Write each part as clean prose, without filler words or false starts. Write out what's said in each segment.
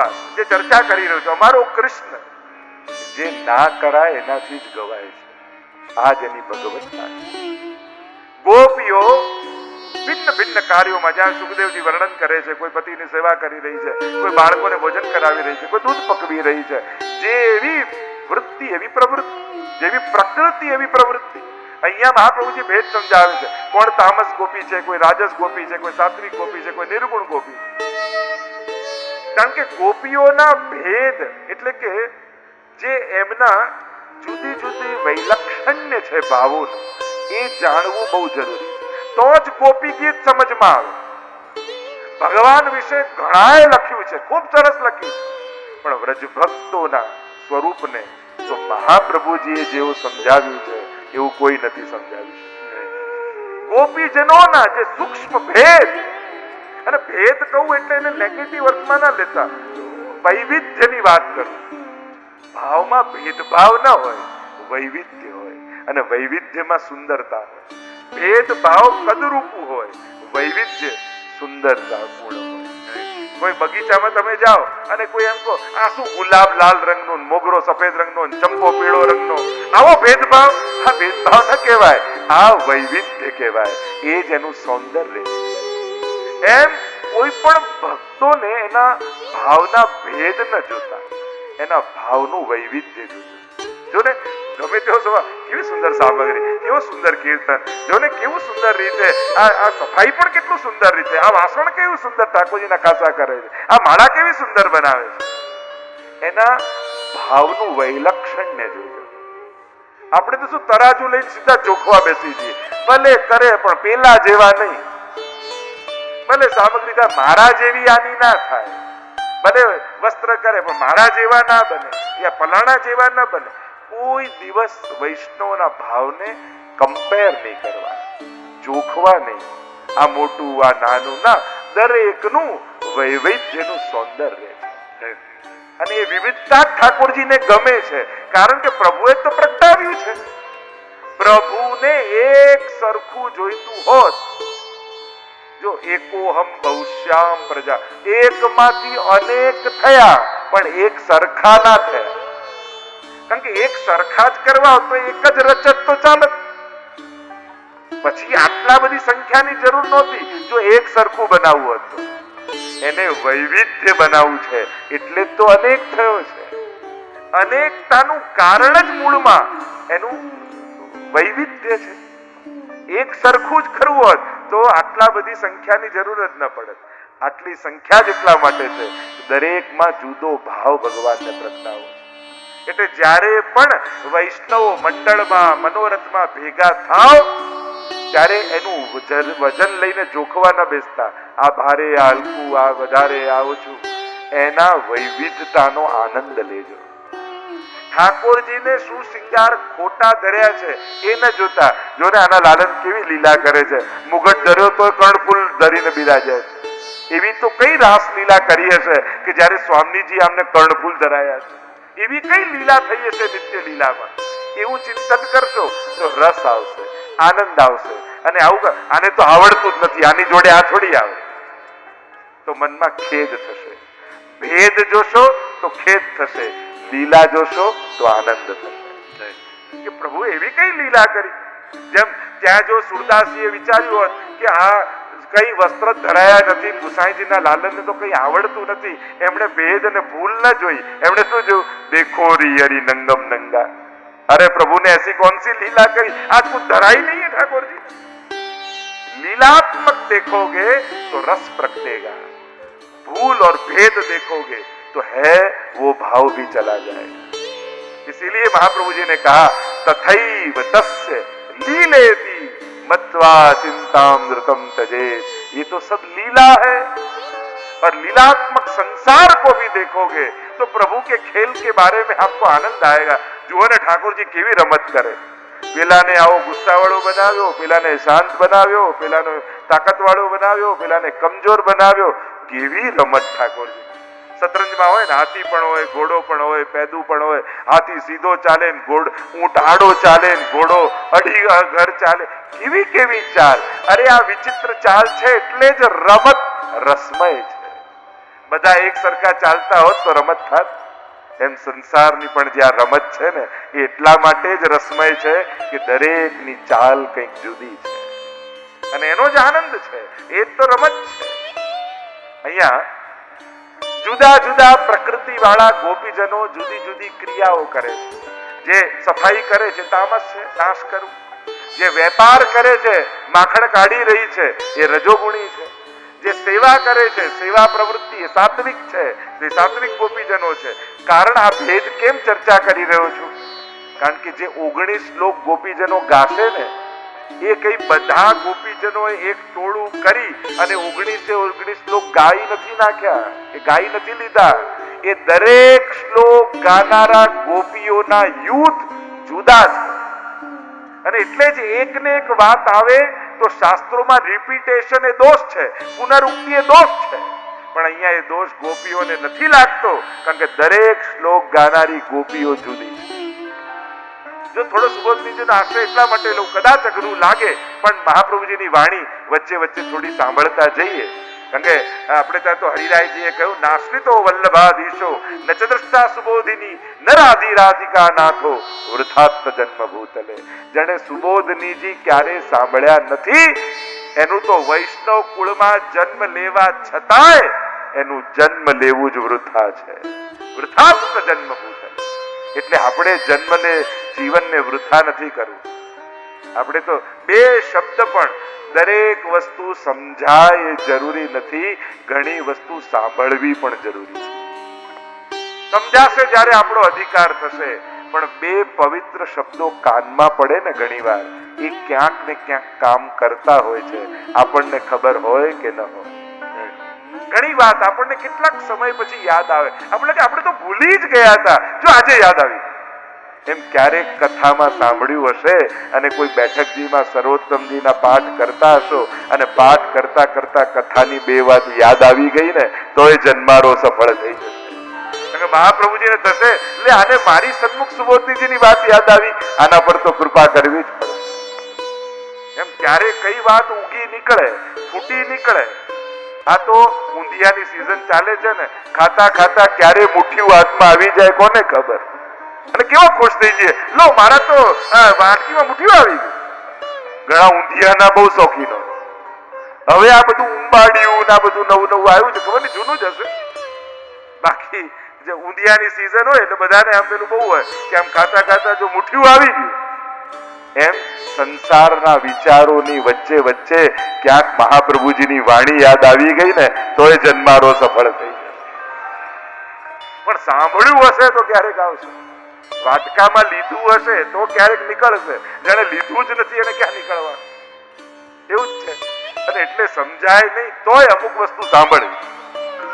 ભગવાન જે ચર્ચા કરી રહ્યો છે, અમારો કૃષ્ણ, જે ના કરાય એનાથી જ ગવાય છે. આ જ એની ભગવત્તા છે. ગોપીઓ ભિન્ન ભિન્ન કાર્યોમાં, જ્યાં સુખદેવજી વર્ણન કરે છે, કોઈ પતિની સેવા કરી રહી છે, કોઈ બાળકોને ભોજન કરાવી રહી છે, કોઈ દૂધ પકવી રહી છે, જેવી વૃત્તિ એવી પ્રવૃત્તિ, જેવી પ્રકૃતિ એવી પ્રવૃત્તિ. અહીંયા મહાપ્રભુજી ભેદ સમજાવે છે. કોણ તામસ ગોપી છે, કોઈ રાજસ ગોપી છે, કોઈ સાત્વિક ગોપી છે, કોઈ નિર્ગુણ ગોપી છે. કારણ કે ગોપીઓના ભેદ એટલે કે જે એમના જુદી જુદી વૈલક્ષણ્ય છે ભાવોનું, એ જાણવું બહુ જરૂરી. તો જ ગોપી ગીત સમજમાં આવે. ભગવાન વિશે ઘણાએ લખ્યું છે, ખૂબ સરસ લખ્યું છે, પણ વ્રજ ભક્તોના સ્વરૂપને તો મહાપ્રભુજીએ જેવું સમજાવ્યું છે એવું કોઈ નથી સમજાવ્યું. ગોપીજનોના જે સૂક્ષ્મ ભેદ, અને ભેદ કહું એટલે એને નેગેટિવ અર્થમાં ના લેતા, વૈવિધ્યની વાત કરું. ભાવમાં ભેદભાવ ન હોય, વૈવિધ્ય હોય, અને વૈવિધ્યમાં સુંદરતા હોય. ભેદભાવ કદરૂપું હોય, વૈવિધ્ય સુંદરતા પૂર્ણ હોય. કોઈ બગીચામાં તમે જાઓ અને કોઈ એમ કહો આ શું ગુલાબ લાલ રંગનો, મોગરો સફેદ રંગનો, ચંપો પીળો રંગનો, આવો ભેદભાવ, આ ભેદભાવ ન કહેવાય, આ વૈવિધ્ય કહેવાય. એ જ એનું સૌંદર્ય છે. એમ કોઈ પણ ભક્તોને એના ભાવના ભેદ ન જોતા, એના ભાવનું વૈવિધ્ય જોતું. જો ને ગમે તેવો સભા, કેવી સુંદર સામગ્રી, કેવો સુંદર કીર્તન, જો ને કેવું સુંદર રીતે આ સફાઈ પણ કેટલું સુંદર રીતે, આ વાસણ કેવું સુંદર ઠાકોરજીના ખાસા કરે છે, આ માળા કેવી સુંદર બનાવે છે. એના ભાવનું વૈલક્ષણ્ય જોજો. આપણે તો શું તરાજુ લઈને સીધા ચોખવા બેસી જઈએ, ભલે કરે પણ પેલા જેવા નહીં, ભલે સામગ્રી મારા જેવી આની ના થાય, ભલે વસ્ત્ર કરે પણ મારા જેવા ના બને, યા પલાણા જેવા ના બને. કોઈ દિવસ વૈષ્ણવના ભાવને કમ્પેર નહીં કરવા, જોખવા નહીં. આ મોટું આ નાનું ના, દરેકનું વૈવિધ્યનું સૌંદર્ય છે. અને એ વિવિધતા ઠાકોરજીને ગમે છે, કારણ કે પ્રભુએ તો પ્રગટાવ્યું છે. પ્રભુને એક સરખું જોઈતું હોત, જો એકોહમ બહુશ્યામ પ્રજા, એકમાંથી અનેક થયા પણ એક સરખા ના થયા. કારણ કે એક સરખા જ કરવા તો એક જ રચત તો ચાલત, પછી આટલા બધી સંખ્યાની જરૂર નહોતી. જો એક સરખું બનાવવું હતું, એને વૈવિધ્ય બનાવવું છે, એટલે તો અનેક થયો છે. અનેકતાનું કારણ જ મૂળમાં એનું વૈવિધ્ય છે. એક સરખું જ કરવું હોત તો આટલા બધી સંખ્યાની જરૂર જ ન પડે. આટલી સંખ્યા જ એટલા માટે છે, દરેકમાં જુદો ભાવ ભગવાનને પ્રગટાવો. એટલે જ્યારે પણ વૈષ્ણવ મંડળમાં, મનોરથમાં ભેગા થાવ, ત્યારે એનું વજન લઈને જોખવા ન બેસતા. આ ભારે, આ હલકું, આ વધારે, આ ઓછું, એના વૈવિધતાનો આનંદ લેજો. ઠાકોરજીને શું શિંગાર ખોટા ધર્યા છે એ ન જોતા. જો ને આના લાલન કેવી લીલા કરે છે, મુગટ ધર્યો તો કર્ણફૂલ ધરીને બિરાજે. એવી તો કઈ રાસ લીલા કરી હશે કે જ્યારે સ્વામીજી આમને કર્ણફૂલ ધરાયા છે. એવી કઈ લીલા થઈ હશે નિત્ય લીલામાં. એવું ચિંતન કરશો તો રસ આવશે, આનંદ આવશે. અને આવું આને તો આવડતું જ નથી, આની જોડે આ થોડી આવે, તો મનમાં ખેદ થશે. ભેદ જોશો તો ખેદ થશે, લીલા જોશો તો આનંદ થશે. કે પ્રભુ એવી કઈ લીલા કરી. જેમ ત્યાં જો સુરદાસીએ વિચાર્યું હોત કે આ કઈ વસ્ત્ર ધરાયા નથી, ગુસાઈજીના લાલનને તો કઈ આવડતું નથી, એમણે ભેદ અને ભૂલ ન જોઈ. એમણે શું જોયું? દેખો રી હરી નંગમ નંગા. અરે प्रभु ने ऐसी कौन सी लीला करी, आज कुछ धराई नहीं है ठाकुर जी. लीलात्मक देखोगे तो रस प्रगटेगा, भूल और भेद देखोगे तो है वो भाव भी चला जाएगा. इसीलिए महाप्रभु जी ने कहा तथैव तस्य लीलेति मत्वा चिंतामृतम तजेत. ये तो सब लीला है. और लीलात्मक संसार को भी देखोगे तो प्रभु के खेल के बारे में आपको आनंद आएगा. जुओ ने ठाकुरजी केवी रमत करे. પેલાને આવો ગુસ્સાવાળો બનાવ્યો, પેલાને શાંત બનાવ્યો, પેલાને તાકાતવાળો બનાવ્યો, પેલાને કમજોર બનાવ્યો. કેવી રમત ઠાકોરજી. શતરંજમાં હોય ને, હાથી પણ હોય, ઘોડો પણ હોય, પેદું પણ હોય. હાથી સીધો ચાલે ને ઊંટ આડો ચાલે ને ઘોડો અડી ઘર ચાલે. કેવી કેવી ચાલ. અરે આ વિચિત્ર ચાલ છે એટલે જ રમત રસમય છે. બધા એક સરખા ચાલતા હોત તો રમત થાત. એમ સંસારની પણ જે આ રમત છે ને એ એટલા માટે જ રસમય છે કે દરેકની ચાલ કંઈક જુદી છે અને એનો જ આનંદ છે. એ જ તો રમત છે. અહીંયા જુદા જુદા પ્રકૃતિ વાળા ગોપીજનો જુદી જુદી ક્રિયાઓ કરે છે. જે સફાઈ કરે છે તામસ છે, નાશ કરવું. જે વેપાર કરે છે, માખણ કાઢી રહી છે, એ રજોગુણી છે. જે સેવા કરે છે, સેવા પ્રવૃત્તિ એ સાત્વિક છે, તે સાત્વિક ગોપીજનો છે. કારણ આ ભેદ કેમ ચર્ચા કરી રહ્યો છું? કારણ કે જે 19 શ્લોક ગોપીજનો ગાશે ને એ કઈ બધા ગોપીજનોએ એક ટોળું કરી અને 19 શ્લોક ગાઈ નથી નાખ્યા, એ ગાઈ નથી લીધા. એ દરેક શ્લોક ગાનારા ગોપીઓના યુથ જુદા છે. અને એટલે જ એક ને એક વાત આવે તો શાસ્ત્રોમાં રિપીટેશન એ દોષ છે, પુનરુક્તિ એ દોષ છે. પણ અહીંયા એ દોષ ગોપીઓને નથી લાગતો કારણ કે દરેક શ્લોક ગાનારી ગોપીઓ જુદી છે. જો થોડો સુબોધનીજીનો આશ્રય એટલા માટે લઉં, કદાચ અઘરું લાગે પણ મહાપ્રભુજીની વાણી વચ્ચે વચ્ચે થોડી સાંભળતા જઈએ. કારણ કે આપણે ત્યાં તો હરિરાયજીએ કહ્યું, નાશ્રિતો વલ્લભાધીશો નચ દ્રષ્ટા સુબોધિની નરાધિ રાધિકા નાથો વૃથાત્ત જન્મ ભૂતલે. જેને સુબોધનીજી ક્યારે સાંભળ્યા નથી એનું તો વૈષ્ણવ કુળમાં જન્મ લેવા છતાંય એનું જન્મ લેવું જ વૃથા છે. વૃથાત્ત જન્મ ભૂતલે. એટલે આપણે જન્મને જીવનને વૃથા નથી કરવું. આપણે તો બે શબ્દ પણ દરેક વસ્તુ સમજાય એ જરૂરી નથી, ઘણી વસ્તુ સાંભળવી પણ જરૂરી છે. સમજાશે જ્યારે આપણો અધિકાર થશે. પણ બે પવિત્ર શબ્દો કાનમાં પડે ને ઘણીવાર એ ક્યાંક ને ક્યાંક કામ કરતા હોય છે, આપણને ખબર હોય કે ન હોય. ઘણી વાત આપણને કેટલાક સમય પછી યાદ આવે. આપણે તો ભૂલી જ ગયા હતા, જો આજે યાદ આવી. એમ ક્યારેક કથામાં સાંભળ્યું હશે અને કોઈ બેઠકજીમાં સર્વોત્તમજીના પાઠ કરતા હશો અને પાઠ કરતા કરતા કથાની બે વાત યાદ આવી ગઈ ને તો એ જન્મારો સફળ થઈ જશે. મહાપ્રભુજીને થશે એટલે આને મારી સન્મુખ સુબોધનીજીની વાત યાદ આવી, આના પર તો કૃપા કરવી જ પડે. એમ ક્યારે કઈ વાત ઉગી નીકળે, ફૂટી નીકળે. આ તો ઊંધિયાની સીઝન ચાલે છે ને, ખાતા ખાતા ક્યારે મુઠ્ઠીઓ હાથમાં આવી જાય કોને ખબર. અને કેવો ખુશ થઈ જઈએ, લો મારા તો વાટકીમાં મુઠ્ઠીઓ આવી ગઈ. ઘણા ઊંધિયાના બહુ શોખીનો. હવે આ બધું ઉંબાડિયું આ બધું નવું નવું આવ્યું છે, ખબર નહીં જૂનું જ હશે. બાકી જે ઊંધિયાની સીઝન હોય એટલે બધાને આમ પેલું બહુ હોય કે આમ ખાતા ખાતા જો મુઠ્ઠીઓ આવી ગયું. એમ સંસારના વિચારોની વચ્ચે વચ્ચે ક્યાંક મહાપ્રભુજીની વાણી યાદ આવી ગઈ ને તો એ જન્મારો સફળ થઈ જશે. પણ સાંભળ્યું હશે તો ક્યારેક આવશે, વાટકામાં લીધું હશે તો ક્યારેક નીકળશે. જેને લીધું જ નથી એને ક્યાં નીકળવાનું? એવું જ છે. અને એટલે સમજાય નહીં તોય અમુક વસ્તુ સાંભળવી.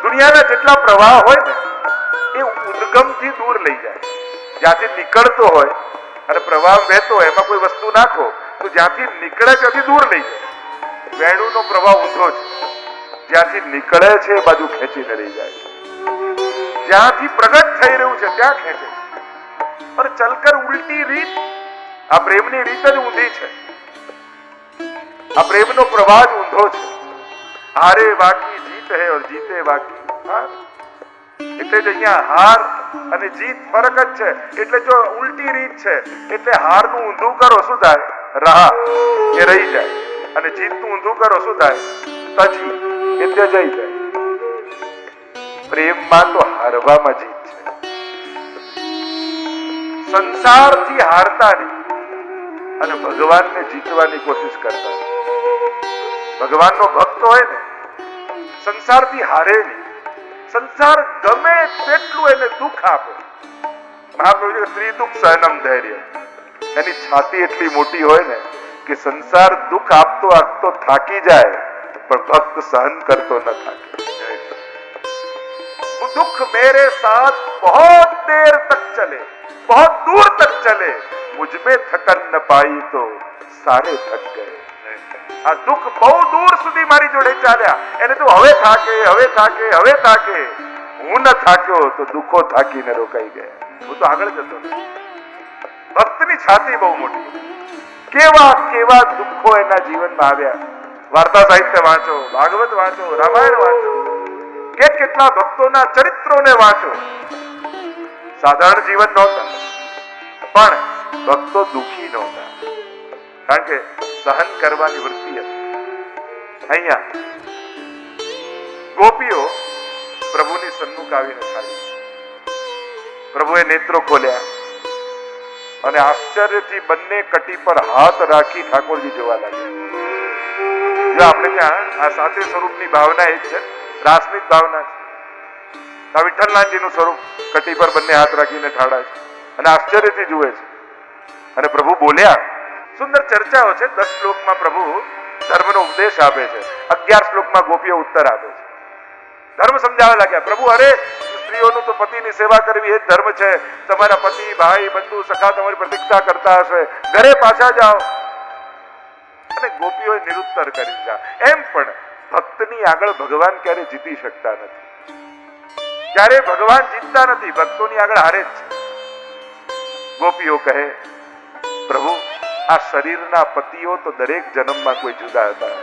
દુનિયાના જેટલા પ્રવાહ હોય ને એ ઉદ્ગમથી દૂર લઈ જાય. જ્યાંથી નીકળતો હોય અને પ્રવાહ વહેતો હોય એમાં કોઈ વસ્તુ નાખો તો જ્યાંથી નીકળે ત્યાંથી દૂર લઈ જાય. વેણુનો પ્રવાહ ઊંધો છે, જ્યાંથી નીકળે છે એ બાજુ ખેંચીને લઈ જાય છે. જ્યાંથી પ્રગટ થઈ રહ્યું છે ત્યાં ખેંચે છે. और चलकर उल्टी રીત, આ પ્રેમની રીત જ ઊંધી છે. આ પ્રેમનો પ્રવાહ જ ઊંધો છે. હારે વાકી જીત હે और જીતે વાકી હાર. એટલે જ અહીંયા હાર અને જીત ફરક જ છે. એટલે જો ઉલટી રીત છે એટલે હારનું ઊંધું કરો શું થાય? રહા એ રહી જાય. અને જીતનું ઊંધું કરો શું થાય? તજી એ ત્યજાઈ જાય. પ્રેમમાં તો હારવામાં જીત છે. સંસારથી હારતા નહીં અને ભગવાનને જીતવાની કોશિશ કરતા. ભગવાનનો ભક્ત હોય ને સંસારથી હારે નહીં. સંસાર ગમે તેટલું એને દુઃખ આપે. મહાપ્રભુજી સ્ત્રી દુઃખ સહનમ ધૈર્ય. એની છાતી એટલી મોટી હોય ને કે સંસાર દુઃખ આપતો આપતો થાકી જાય પણ ભક્ત સહન કરતો ન થાકે. दुख मेरे साथ बहुत देर तक चले, बहुत दूर तक चले, मुझ में थकन न पाई तो सारे थक गए. આ દુઃખ બહુ દૂર સુધી મારી જોડે ચાલ્યા. એને તો હવે થાકે હવે થાકે હવે થાકે. હું ન થાક્યો તો દુઃખો થાકીને રોકાઈ ગયા. હું તો આગળ જતો નથી. ભક્તની છાતી બહુ મોટી. કેવા કેવા દુઃખો એના જીવનમાં આવ્યા. વાર્તા સાહિત્ય વાંચો, ભાગવત વાંચો, રામાયણ વાંચો. કેટલા ભક્તોના ચરિત્રોને વાંચો. સાધારણ જીવન નહોતા, પણ ભક્તો દુઃખી નહોતા, કારણ કે સહન કરવાની વૃત્તિ હતી. અહીંયા ગોપીઓ પ્રભુની સન્મુખ આવીને ચાલી. પ્રભુએ નેત્રો ખોલ્યા અને આશ્ચર્યથી બંને કટી પર હાથ રાખી ઠાકોરજી જોવા લાગ્યા. જો આપણે ત્યાં આ સાતે સ્વરૂપની ભાવના એ જ છે, રાસની જ ભાવના છે. આ વિઠ્ઠલનાથજીનું સ્વરૂપ કટી પર બંને હાથ રાખીને ઠાડા છે અને આશ્ચર્યથી જુએ છે. અને પ્રભુ બોલ્યા. સુંદર ચર્ચાઓ છે. 10 શ્લોકમાં પ્રભુ ધર્મનો ઉપદેશ આપે છે, 11 શ્લોકમાં ગોપીઓ ઉત્તર આપે છે. ધર્મ સમજાવવા લાગ્યા. પ્રભુ, અરે સ્ત્રીઓનું તો પતિની સેવા કરવી એ જ ધર્મ છે. તમારા પતિ, ભાઈ, બંધુ, સખા તમારી પ્રતીક્ષા કરતા હશે, ઘરે પાછા જાઓ. અને ગોપીઓએ નિરુત્તર કરી દીધા. એમ પણ ભક્તની આગળ ભગવાન ક્યારે જીતી શકતા નથી. ક્યારે ભગવાન જીતતા નથી, ભક્તોની આગળ હારે જ છે. ગોપીઓ કહે, પ્રભુ, આ શરીરના પતિઓ તો દરેક જન્મમાં કોઈ જુદા હતા,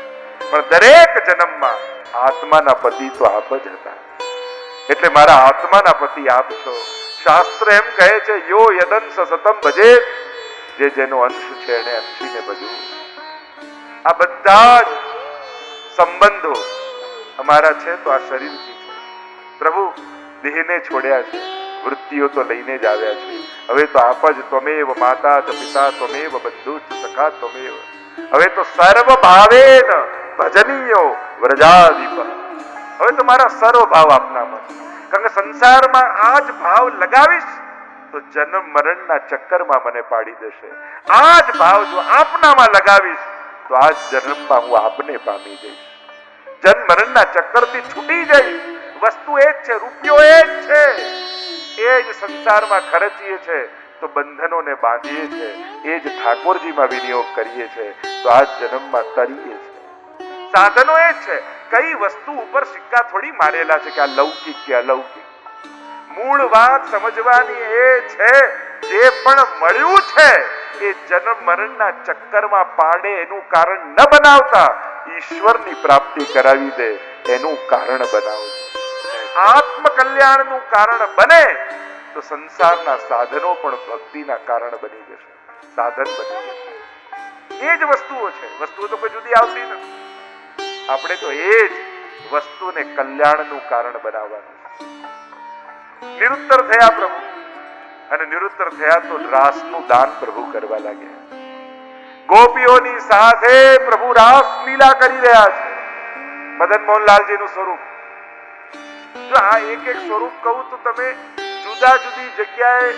પણ દરેક જન્મમાં આત્માના પતિ તો આપ જ હતા. એટલે મારા આત્માના પતિ આપ છો. શાસ્ત્ર એમ કહે છે, યો યદંશ સતમ ભજે, જે જેનો અંશ છે એને અંશીને ભજવું. આ બધા જ સંબંધો અમારા છે તો આ શરીરથી છે. પ્રભુ, દેહને છોડ્યા છે, વૃત્તિઓ તો લઈને જ આવ્યા છે. હવે તો આપ જ ત્વમેવ માતા ચ પિતા ત્વમેવ બંધુશ્ચ સખા ત્વમેવ. હવે તો સર્વ ભાવેન ભજનીયો વ્રજાધિપ. હવે તો મારા સર્વ ભાવ આપનામાં છે. કારણ કે સંસારમાં આ જ ભાવ લગાવીશ તો જન્મ મરણના ચક્કરમાં મને પાડી દેશે. આ જ ભાવ જો આપનામાં લગાવીશ તો આ જ જન્મમાં હું આપને પામી જઈશ. જન્મ મરણના ચક્કરથી છૂટી જઈશ. વસ્તુ એ જ છે, રૂપિયો એ જ છે, એ જ સંસારમાં ખર્ચીએ છે તો બંધનોને બાંધીએ છે, એ જ ઠાકોરજીમાં વિનિયોગ કરીએ છે તો આ જન્મમાં તરીએ છે. સાધનો એ જ છે. કઈ વસ્તુ ઉપર સિક્કા થોડી મારેલા છે કે આ લૌકિક કે અલૌકિક. મૂળ વાત સમજવાની એ છે, જે પણ મળ્યું છે એ જન્મ મરણના ચક્કરમાં પાડે એનું કારણ ન બનાવતા ઈશ્વરની પ્રાપ્તિ કરાવી દે એનું કારણ બનાવો. આત્મ કલ્યાણનું કારણ બને તો સંસારના સાધનો પણ ભક્તિના કારણ બની જશે, સાધન બની જશે. એ જ વસ્તુઓ છે. વસ્તુઓ તો કોઈ જુદી આવતી નથી. આપણે તો એ જ વસ્તુને કલ્યાણનું કારણ બનાવવાનું. નિરુત્તર થયા પ્રભુ, અને નિરુત્તર થયા તો રાસનું દાન પ્રભુ કરવા લાગ્યા. ગોપીઓની સાથે પ્રભુ રાસ લીલા કરી રહ્યા છે. મદન મોહનલાલજીનું સ્વરૂપ. જો આ એક એક સ્વરૂપ કહું તો તમે જુદા જુદી જગ્યાએ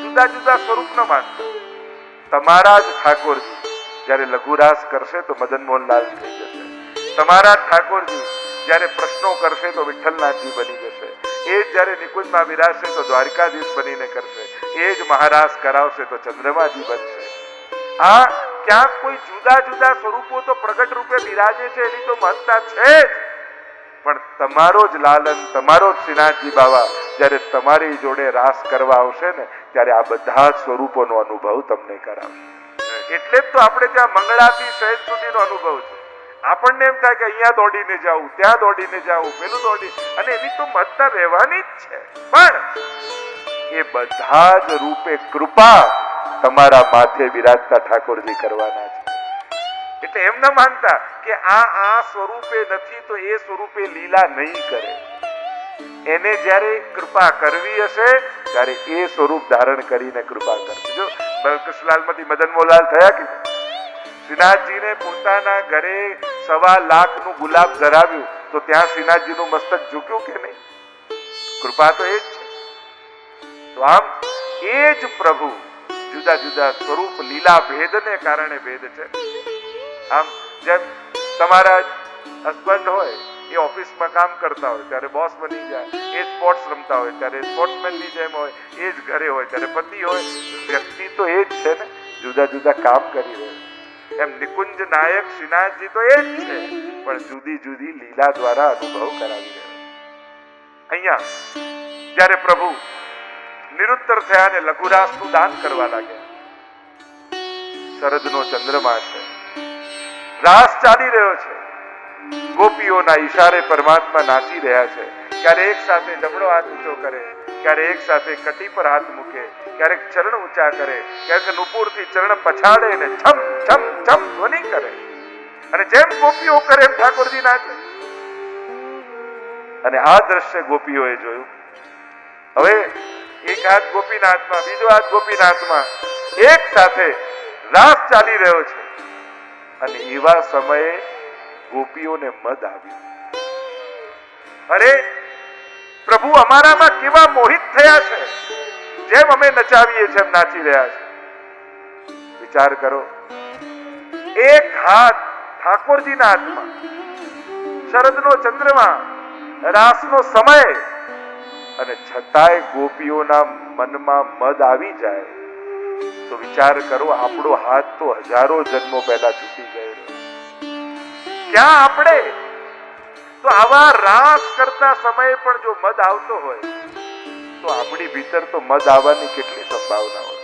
જુદા જુદા સ્વરૂપ ન માનશો. તમારા જ ઠાકોરજી જ્યારે લઘુરાસ કરશે તો મદન મોહનલાલ થઈ જશે. તમારા ઠાકોરજી જ્યારે પ્રશ્નો કરશે તો વિઠ્ઠલનાથજી બની જશે. એ જ જ્યારે નિકુંજમાં વિરાજશે તો દ્વારકાધીશ બનીને કરશે. એ જ મહારાસ કરાવશે તો ચંદ્રમાજી બનશે. આ ક્યાંક કોઈ જુદા જુદા સ્વરૂપો તો પ્રગટ રૂપે બિરાજે છે, એની તો મહત્તા છે જ, પણ તમારો જ લાલન, તમારો જ શ્રીનાથજી બાવા જ્યારે તમારી જોડે રાસ કરવા આવશે ને ત્યારે આ બધા જ સ્વરૂપોનો અનુભવ તમને કરાવશે. એટલે જ તો આપણે ત્યાં મંગળાથી શહેદ સુધીનો અનુભવ છે. આપણને એમ થાય કે અહીંયા દોડીને જાવું, ત્યાં દોડીને જાવું, પેલું દોડી, અને એની તો મહત્તા રહેવાની જ છે. પણ એ બધા જ રૂપે કૃપા તમારા માથે વિરાજતા ઠાકોરજી કરવાના છે. એટલે એમ ન માનતા કે આ સ્વરૂપે નથી તો એ સ્વરૂપે લીલા નહીં કરે. એને જ્યારે કૃપા કરવી હશે ત્યારે એ સ્વરૂપ ધારણ કરીને કૃપા કરશે. જો કૃષ્ણલાલમાંથી મદન મોહનલાલ થયા કે શ્રીનાથજીને પોતાના ઘરે 1.25 લાખનું ગુલાબ ધરાવ્યું તો ત્યાં શ્રીનાથજીનું મસ્તક ઝૂક્યું કે નહીં? કૃપા તો એ જ છે. તો આમ એ જ પ્રભુ જુદા જુદા સ્વરૂપ લીલા ભેદને કારણે ભેદ છે. આમ જેમ તમારા હસબન્ડ હોય એ ઓફિસમાં કામ કરતા હોય ત્યારે બોસ બની જાય, એ સ્પોર્ટ્સ રમતા હોય ત્યારે સ્પોર્ટ્સમેનની જેમ હોય, એ જ ઘરે હોય ત્યારે પતિ હોય. વ્યક્તિ તો એ જ છે ને, જુદા જુદા કામ કરી રહ્યો. એમ નિકુંજ નાયક શ્રીનાથજી તો એ જ છે, પણ જુદી જુદી લીલા દ્વારા અનુભવ કરાવી રહ્યો. અહીંયા જ્યારે પ્રભુ નિરુત્તર થયા અને લઘુરાસનું દાન કરવા લાગ્યા. શરદનો ચંદ્રમા છે, રાસ ચાલી રહ્યો છે, ગોપીઓના ઈશારે પરમાત્મા નાચી રહ્યા છે. ક્યારે એક સાથે જમણો હાથ ઊંચો કરે, ક્યારે એક સાથે કટી પર હાથ મૂકે, ક્યારેક ચરણ ઊંચા કરે, ક્યારેક નુપુરથી ચરણ પછાડે ને છમ છમ છમ ધ્વનિ કરે, અને જેમ ગોપીઓ કરે એમ ઠાકોરજી નાચે. અને આ દ્રશ્ય ગોપીઓએ જોયું. હવે એક હાથ ગોપીના હાથમાં, બીજો હાથ ગોપીના હાથમાં, એક સાથે રાસ ચાલી રહ્યો છે. અને એવા સમયે ગોપીઓને મદ આવ્યું. અરે પ્રભુ અમારામાં કેવા મોહિત થયા છે, જેમ અમે નચાવીએ છીએ એમ નાચી રહ્યા છે. વિચાર કરો, એક હાથ ઠાકોરજીના હાથમાં, શરદનો ચંદ્રમા, રાસનો સમય, અને છતાંય ગોપીઓના મનમાં મદ આવી જાય તો વિચાર કરો, આપણો હાથ તો હજારો જન્મો પહેલા છૂટી ગયેલો. ક્યાં આપણે તો આવા રાસ કરતા સમયે પણ જો મદ આવતો હોય તો આપણી ભીતર તો મદ આવવાની કેટલી સંભાવના હોય.